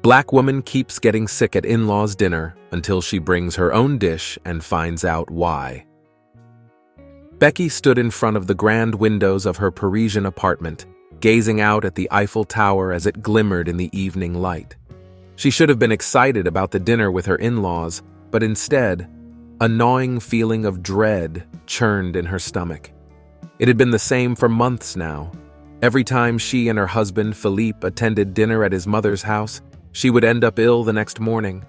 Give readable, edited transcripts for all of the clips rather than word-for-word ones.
Black woman keeps getting sick at in-laws' dinner until she brings her own dish and finds out why. Becky stood in front of the grand windows of her Parisian apartment, gazing out at the Eiffel Tower as it glimmered in the evening light. She should have been excited about the dinner with her in-laws, but instead, a gnawing feeling of dread churned in her stomach. It had been the same for months now. Every time she and her husband, Philippe, attended dinner at his mother's house, she would end up ill the next morning.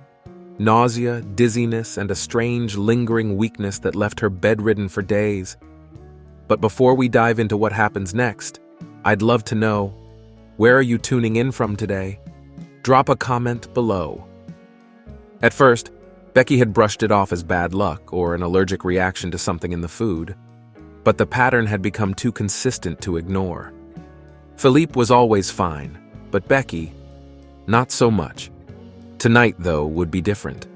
Nausea, dizziness, and a strange, lingering weakness that left her bedridden for days. But before we dive into what happens next, I'd love to know, where are you tuning in from today? Drop a comment below. At first, Becky had brushed it off as bad luck or an allergic reaction to something in the food, but the pattern had become too consistent to ignore. Philippe was always fine, but Becky, not so much. Tonight, though, would be different.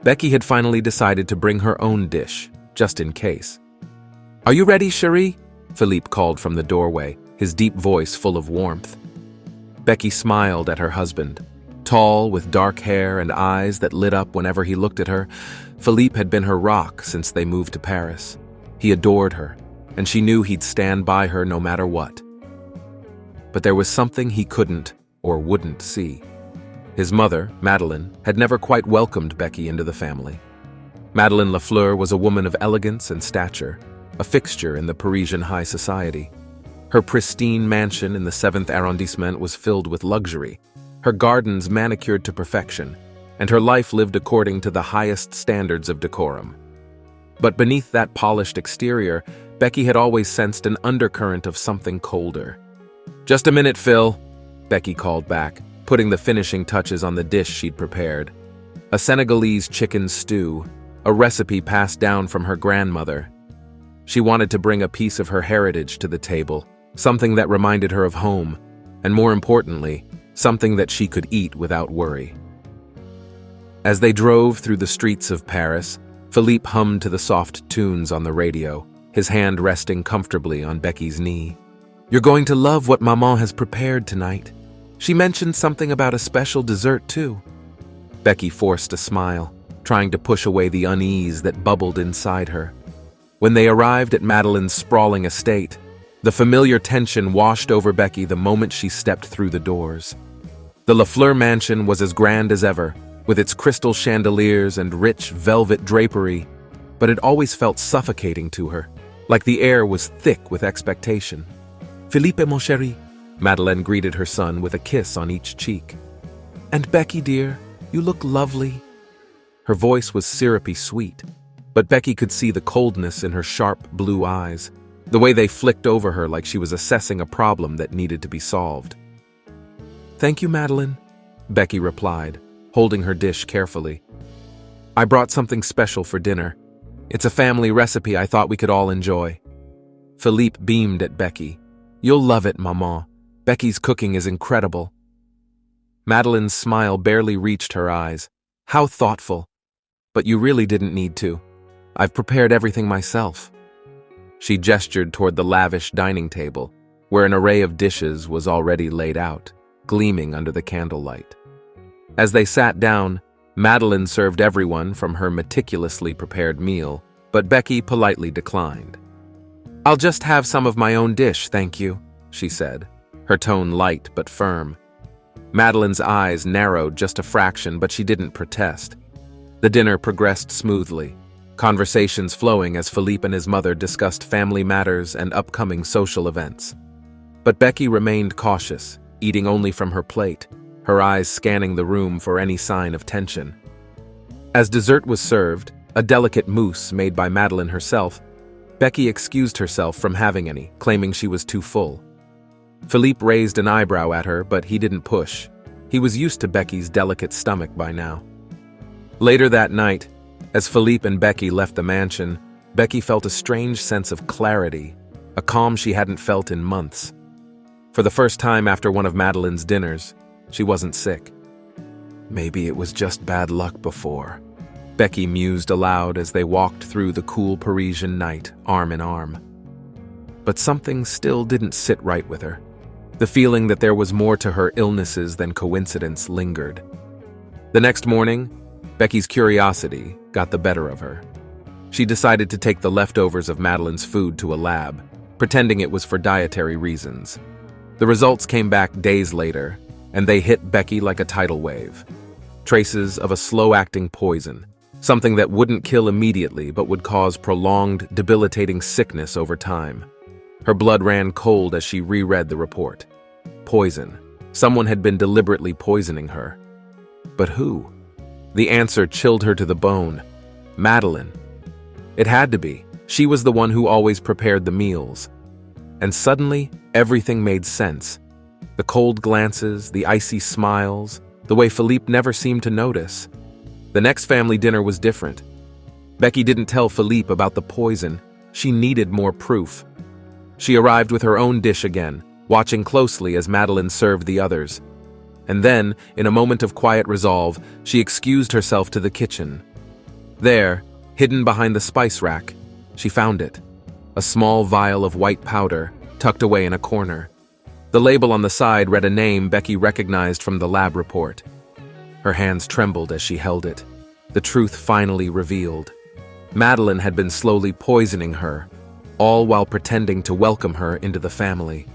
Becky had finally decided to bring her own dish, just in case. "Are you ready, chérie?" Philippe called from the doorway, his deep voice full of warmth. Becky smiled at her husband. Tall, with dark hair and eyes that lit up whenever he looked at her, Philippe had been her rock since they moved to Paris. He adored her, and she knew he'd stand by her no matter what. But there was something he couldn't or wouldn't see. His mother, Madeleine, had never quite welcomed Becky into the family. Madeleine Lafleur was a woman of elegance and stature, a fixture in the Parisian high society. Her pristine mansion in the 7th arrondissement was filled with luxury, her gardens manicured to perfection, and her life lived according to the highest standards of decorum. But beneath that polished exterior, Becky had always sensed an undercurrent of something colder. "Just a minute, Phil," Becky called back, putting the finishing touches on the dish she'd prepared. A Senegalese chicken stew, a recipe passed down from her grandmother. She wanted to bring a piece of her heritage to the table, something that reminded her of home, and more importantly, something that she could eat without worry. As they drove through the streets of Paris, Philippe hummed to the soft tunes on the radio, his hand resting comfortably on Becky's knee. "You're going to love what Maman has prepared tonight. She mentioned something about a special dessert, too." Becky forced a smile, trying to push away the unease that bubbled inside her. When they arrived at Madeleine's sprawling estate, the familiar tension washed over Becky the moment she stepped through the doors. The Lafleur mansion was as grand as ever, with its crystal chandeliers and rich velvet drapery, but it always felt suffocating to her, like the air was thick with expectation. "Philippe, mon chéri," Madeleine greeted her son with a kiss on each cheek. "And Becky, dear, you look lovely." Her voice was syrupy sweet, but Becky could see the coldness in her sharp blue eyes, the way they flicked over her like she was assessing a problem that needed to be solved. "Thank you, Madeleine," Becky replied, holding her dish carefully. "I brought something special for dinner. It's a family recipe I thought we could all enjoy." Philippe beamed at Becky. "You'll love it, Maman. Becky's cooking is incredible." Madeleine's smile barely reached her eyes. "How thoughtful. But you really didn't need to. I've prepared everything myself." She gestured toward the lavish dining table, where an array of dishes was already laid out, gleaming under the candlelight. As they sat down, Madeleine served everyone from her meticulously prepared meal, but Becky politely declined. "I'll just have some of my own dish, thank you," she said, her tone light but firm. Madeleine's eyes narrowed just a fraction, but she didn't protest. The dinner progressed smoothly, conversations flowing as Philippe and his mother discussed family matters and upcoming social events. But Becky remained cautious, eating only from her plate, her eyes scanning the room for any sign of tension. As dessert was served, a delicate mousse made by Madeleine herself, Becky excused herself from having any, claiming she was too full. Philippe raised an eyebrow at her, but he didn't push. He was used to Becky's delicate stomach by now. Later that night, as Philippe and Becky left the mansion, Becky felt a strange sense of clarity, a calm she hadn't felt in months. For the first time after one of Madeleine's dinners, she wasn't sick. Maybe it was just bad luck before, Becky mused aloud as they walked through the cool Parisian night, arm in arm. But something still didn't sit right with her. The feeling that there was more to her illnesses than coincidence lingered. The next morning, Becky's curiosity got the better of her. She decided to take the leftovers of Madeline's food to a lab, pretending it was for dietary reasons. The results came back days later, and they hit Becky like a tidal wave. Traces of a slow-acting poison, something that wouldn't kill immediately but would cause prolonged, debilitating sickness over time. Her blood ran cold as she reread the report. Poison. Someone had been deliberately poisoning her. But who? The answer chilled her to the bone. Madeline. It had to be. She was the one who always prepared the meals. And suddenly, everything made sense. The cold glances, the icy smiles, the way Philippe never seemed to notice. The next family dinner was different. Becky didn't tell Philippe about the poison. She needed more proof. She arrived with her own dish again, watching closely as Madeline served the others. And then, in a moment of quiet resolve, she excused herself to the kitchen. There, hidden behind the spice rack, she found it. A small vial of white powder, tucked away in a corner. The label on the side read a name Becky recognized from the lab report. Her hands trembled as she held it. The truth finally revealed. Madeline had been slowly poisoning her, all while pretending to welcome her into the family.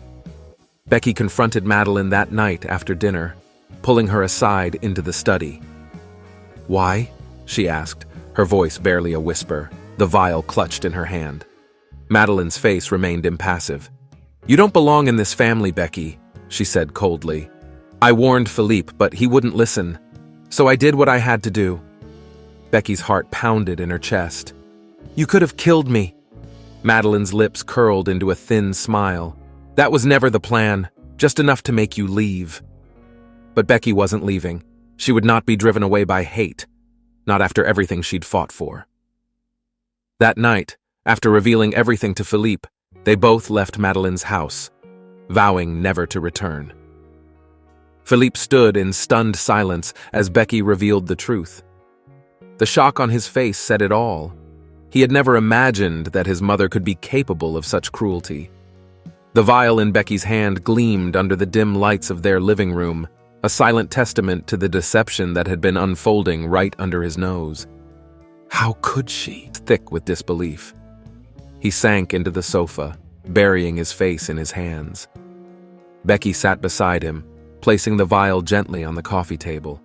Becky confronted Madeline that night after dinner, pulling her aside into the study. "Why?" she asked, her voice barely a whisper, the vial clutched in her hand. Madeline's face remained impassive. "You don't belong in this family, Becky," she said coldly. "I warned Philippe, but he wouldn't listen, so I did what I had to do." Becky's heart pounded in her chest. "You could have killed me." Madeline's lips curled into a thin smile. "That was never the plan, just enough to make you leave." But Becky wasn't leaving. She would not be driven away by hate, not after everything she'd fought for. That night, after revealing everything to Philippe, they both left Madeline's house, vowing never to return. Philippe stood in stunned silence as Becky revealed the truth. The shock on his face said it all. He had never imagined that his mother could be capable of such cruelty. The vial in Becky's hand gleamed under the dim lights of their living room, a silent testament to the deception that had been unfolding right under his nose. How could she? Thick with disbelief. He sank into the sofa, burying his face in his hands. Becky sat beside him, placing the vial gently on the coffee table.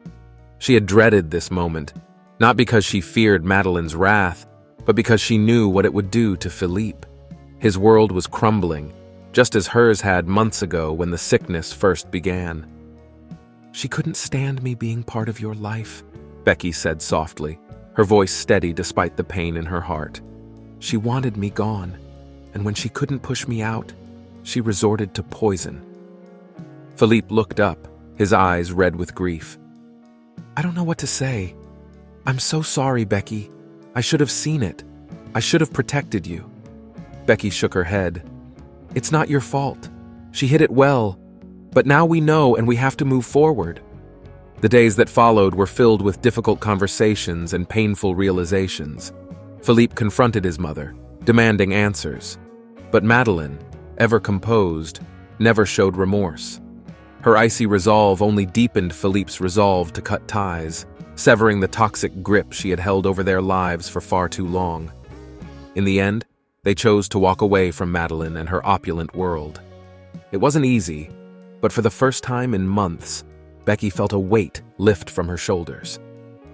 She had dreaded this moment, not because she feared Madeline's wrath, but because she knew what it would do to Philippe. His world was crumbling, just as hers had months ago when the sickness first began. "She couldn't stand me being part of your life," Becky said softly, her voice steady despite the pain in her heart. "She wanted me gone, and when she couldn't push me out, she resorted to poison." Philippe looked up, his eyes red with grief. "I don't know what to say. I'm so sorry, Becky. I should have seen it. I should have protected you." Becky shook her head. "It's not your fault. She hid it well, but now we know and we have to move forward." The days that followed were filled with difficult conversations and painful realizations. Philippe confronted his mother, demanding answers. But Madeline, ever composed, never showed remorse. Her icy resolve only deepened Philippe's resolve to cut ties, severing the toxic grip she had held over their lives for far too long. In the end, they chose to walk away from Madeline and her opulent world. It wasn't easy, but for the first time in months, Becky felt a weight lift from her shoulders.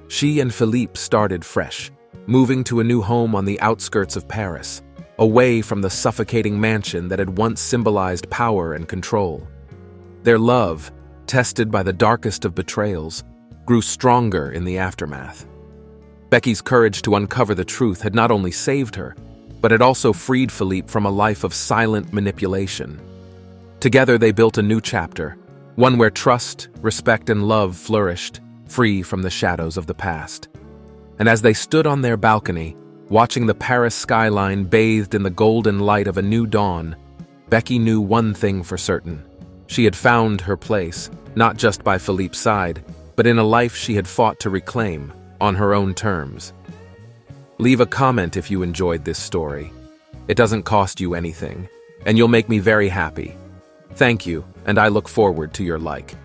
She and Philippe started fresh, moving to a new home on the outskirts of Paris, away from the suffocating mansion that had once symbolized power and control. Their love, tested by the darkest of betrayals, grew stronger in the aftermath. Becky's courage to uncover the truth had not only saved her, but had also freed Philippe from a life of silent manipulation. Together they built a new chapter, one where trust, respect, and love flourished, free from the shadows of the past. And as they stood on their balcony, watching the Paris skyline bathed in the golden light of a new dawn, Becky knew one thing for certain. She had found her place, not just by Philippe's side, but in a life she had fought to reclaim, on her own terms. Leave a comment if you enjoyed this story. It doesn't cost you anything, and you'll make me very happy. Thank you. and I look forward to your like.